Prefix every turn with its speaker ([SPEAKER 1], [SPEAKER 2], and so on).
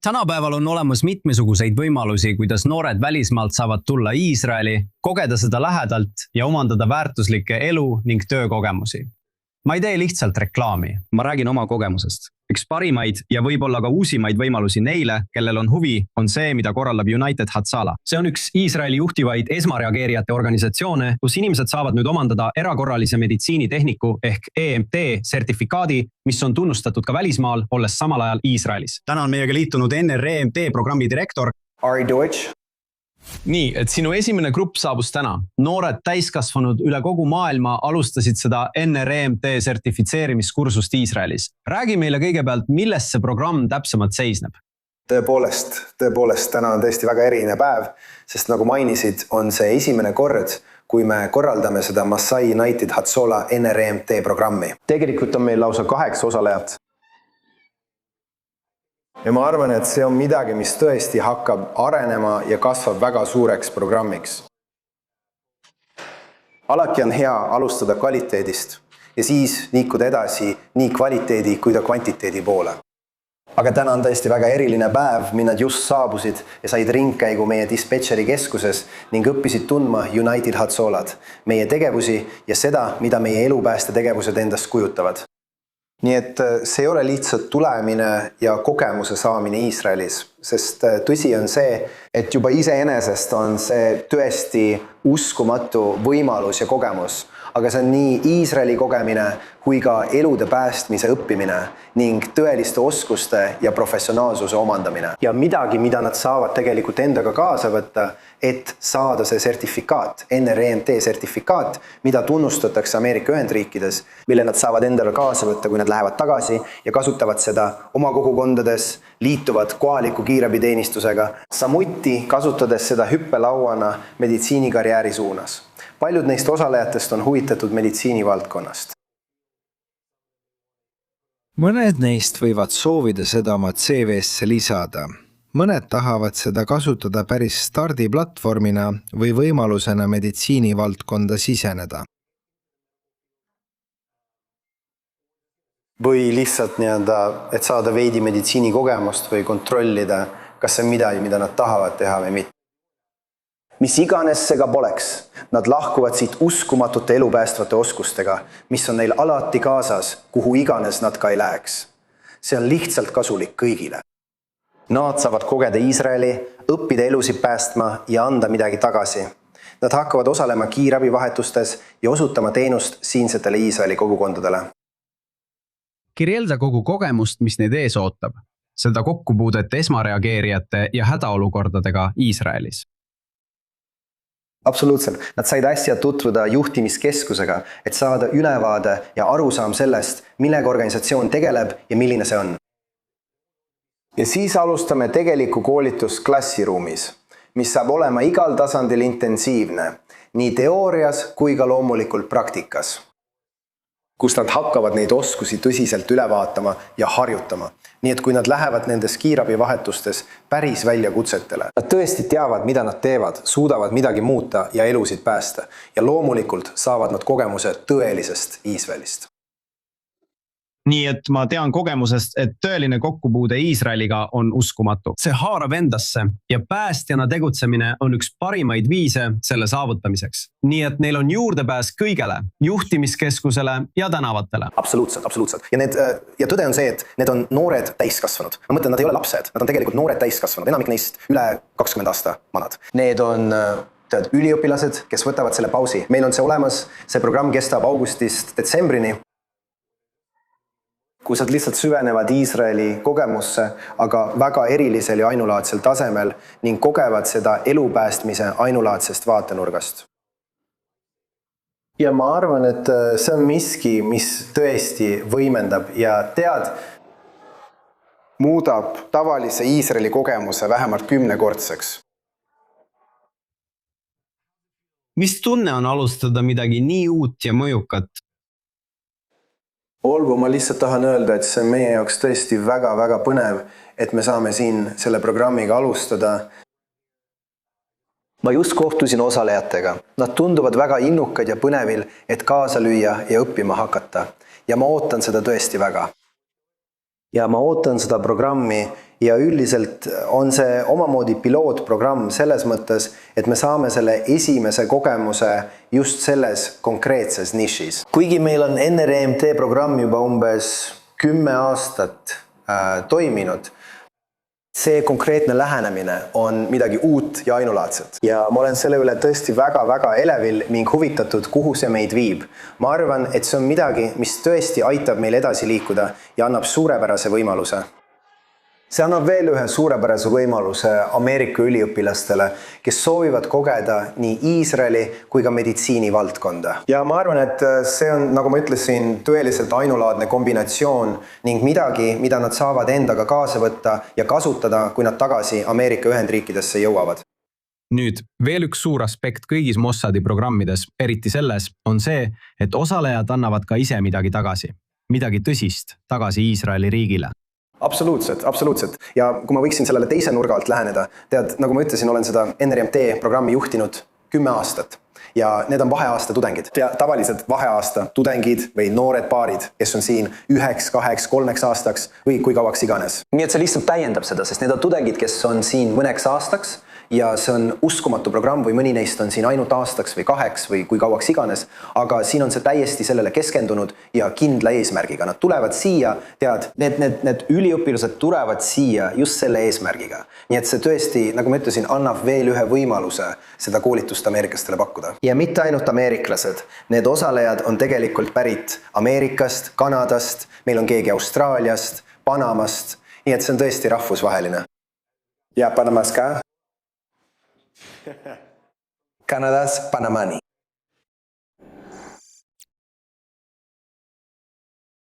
[SPEAKER 1] Tänapäeval on olemas mitmesuguseid võimalusi, kuidas noored välismaalt saavad tulla Iisraeli, kogeda seda lähedalt ja omandada väärtuslikke elu- ning töökogemusi. Ma ei tee lihtsalt reklaami.
[SPEAKER 2] Ma räägin oma kogemusest. Üks parimaid ja võib-olla ka uusimaid võimalusi neile, kellel on huvi, on see, mida korraldab United Hatzalah. See on üks Iisraeli juhtivaid esmareageerijate organisatsioone, kus inimesed saavad nüüd omandada erakorralise meditsiinitehniku ehk EMT sertifikaadi, mis on tunnustatud ka välismaal, olles samal ajal Iisraelis.
[SPEAKER 3] Täna on meiega liitunud NREMT programmi direktor
[SPEAKER 4] Ari Deutsch.
[SPEAKER 1] Nii, et sinu esimene grupp saabus täna. Noored täiskasvanud üle kogu maailma alustasid seda NREMT sertifitseerimiskursust Iisraelis. Räägi meile kõigepealt, milles see programm täpsemalt seisneb?
[SPEAKER 4] Tõepoolest, täna on tõesti väga eriline päev, sest nagu mainisid, on see esimene kord, kui me korraldame seda Masai United Hatzalah NREMT programmi. Tegelikult on meil lausa 8 osalejat. Ja ma arvan, et see on midagi, mis tõesti hakkab arenema ja kasvab väga suureks programmiks. Alati on hea alustada kvaliteedist ja siis liikuda edasi nii kvaliteedi kui ka kvantiteedi poole. Aga täna on tõesti väga eriline päev, minnad just saabusid ja said ringkäigu meie dispetšeri keskuses ning õppisid tundma United Hatzalah'd, meie tegevusi ja seda, mida meie elupääste tegevused endast kujutavad. Nii et see ei ole lihtsalt tulemine ja kogemuse saamine Iisraelis, sest tõsi on see, et juba iseenesest on see tõesti uskumatu võimalus ja kogemus, aga see on nii Iisraeli kogemine kui ka elude päästmise õppimine ning tõeliste oskuste ja professionaalsuse omandamine. Ja midagi, mida nad saavad tegelikult endaga kaasa võtta, et saada see sertifikaat, NREMT sertifikaat, mida tunnustatakse Ameerika Ühendriikides, mille nad saavad endale kaasa võtta, kui nad lähevad tagasi ja kasutavad seda oma kogukondades, liituvad kohaliku kiirabiteenistusega, samuti kasutades seda hüppelauana meditsiinikarjääri suunas. Paljud neist osalejatest on huvitatud meditsiinivaldkonnast.
[SPEAKER 5] Mõned neist võivad soovida seda oma CV-sse lisada. Mõned tahavad seda kasutada päris stardiplatvormina või võimalusena meditsiinivaldkonda siseneda.
[SPEAKER 4] Või lihtsalt et saada veidi meditsiinikogemust või kontrollida, kas see on midagi, mida nad tahavad teha või mitte. Mis iganes see ka poleks, nad lahkuvad siit uskumatute elupäästvate oskustega, mis on neil alati kaasas, kuhu iganes nad ka ei läheks. See on lihtsalt kasulik kõigile. Nad saavad kogeda Iisraeli, õppida elusid päästma ja anda midagi tagasi. Nad hakkavad osalema kiirabivahetustes ja osutama teenust siinsetele Iisraeli kogukondadele.
[SPEAKER 1] Kirjelda kogu kogemust, mis neid ees ootab. Seda kokkupuudet esmareageerijate ja hädaolukordadega Iisraelis.
[SPEAKER 4] Absoluutselt. Nad said äsja tutvuda juhtimiskeskusega, et saada ülevaade ja arusaam sellest, millega organisatsioon tegeleb ja milline see on. Ja siis alustame tegeliku koolitust klassiruumis, mis saab olema igal tasandil intensiivne, nii teoorias kui ka loomulikult praktikas, kus nad hakkavad neid oskusi tõsiselt üle vaatama ja harjutama. Nii et kui nad lähevad nendes kiirabivahetustes päris väljakutsetele, nad tõesti teavad, mida nad teevad, suudavad midagi muuta ja elusid päästa. Ja loomulikult saavad nad kogemuse tõelisest Iisraelist.
[SPEAKER 2] Nii et ma tean kogemusest, et tõeline kokkupuude Iisraeliga on uskumatu.
[SPEAKER 1] See haarab endasse ja päästjana tegutsemine on üks parimaid viise selle saavutamiseks. Nii et neil on juurdepääs kõigele, juhtimiskeskusele ja tänavatele.
[SPEAKER 4] Absoluutselt. Ja tõde on see, et need on noored täiskasvanud. Ma mõtlen, nad ei ole lapsed, nad on tegelikult noored täiskasvanud, enamik neist üle 20 aasta vanad. Need on üliõpilased, kes võtavad selle pausi. Meil on see olemas, see programm kestab augustist detsembrini, kus nad lihtsalt süvenevad Iisraeli kogemusse, aga väga erilisel ja ainulaadsel tasemel ning kogevad seda elupäästmise ainulaadsest vaatenurgast. Ja ma arvan, et see on miski, mis tõesti võimendab ja muudab tavalise Iisraeli kogemuse vähemalt 10-kordseks.
[SPEAKER 1] Mis tunne on alustada midagi nii uut ja mõjukat?
[SPEAKER 4] Olgu, ma lihtsalt tahan öelda, et see on meie jaoks tõesti väga-väga põnev, et me saame siin selle programmiga alustada. Ma just kohtusin osalejatega. Nad tunduvad väga innukad ja põnevil, et kaasa lüüa ja õppima hakata. Ja ma ootan seda tõesti väga. ja ma ootan seda programmi ja üldiselt on see omamoodi pilootprogramm selles mõttes, et me saame selle esimese kogemuse just selles konkreetses nišis. Kuigi meil on NRMT programm juba umbes 10 aastat toiminud, see konkreetne lähenemine on midagi uut ja ainulaadset. Ja ma olen selle üle tõesti väga-väga elevil ning huvitatud, kuhu see meid viib. Ma arvan, et see on midagi, mis tõesti aitab meil edasi liikuda ja annab suurepärase võimaluse. See annab veel ühe suurepärase võimaluse Ameerika üliõpilastele, kes soovivad kogeda nii Iisraeli kui ka meditsiini valdkonda. Ja ma arvan, et see on, nagu ma ütlesin, tõeliselt ainulaadne kombinatsioon ning midagi, mida nad saavad endaga kaasa võtta ja kasutada, kui nad tagasi Ameerika Ühendriikidesse jõuavad.
[SPEAKER 2] Nüüd, veel üks suur aspekt kõigis Mossadi programmides, eriti selles, on see, et osalejad annavad ka ise midagi tagasi. Midagi tõsist tagasi Iisraeli riigile.
[SPEAKER 4] Absoluutselt. Ja kui ma võiksin sellele teise nurga alt läheneda, tead, nagu ma ütlesin, olen seda NRMT programmi juhtinud 10 aastat. Ja need on vaheaasta tudengid. Tavaliselt vaheaasta tudengid või noored paarid, kes on siin 1, 2, 3 aastaks või kui kauaks iganes. Nii et see lihtsalt täiendab seda, sest need on tudengid, kes on siin mõneks aastaks ja see on uskumatu programm või mõni neist on siin ainult aastaks või 2 või kui kauaks iganes, aga siin on see täiesti sellele keskendunud ja kindla eesmärgiga. Nad tulevad siia, tead, need üliõpilased tulevad siia just selle eesmärgiga. Nii et see tõesti, nagu ma ütlesin, annab veel ühe võimaluse seda koolitust ameeriklastele pakkuda. Ja mitte ainult ameeriklased. Need osalejad on tegelikult pärit Ameerikast, Kanadast, meil on keegi Austraaliast, Panamast, nii et see on tõesti rahvusvaheline. Ja Panamas ka? Kanadas Panamani.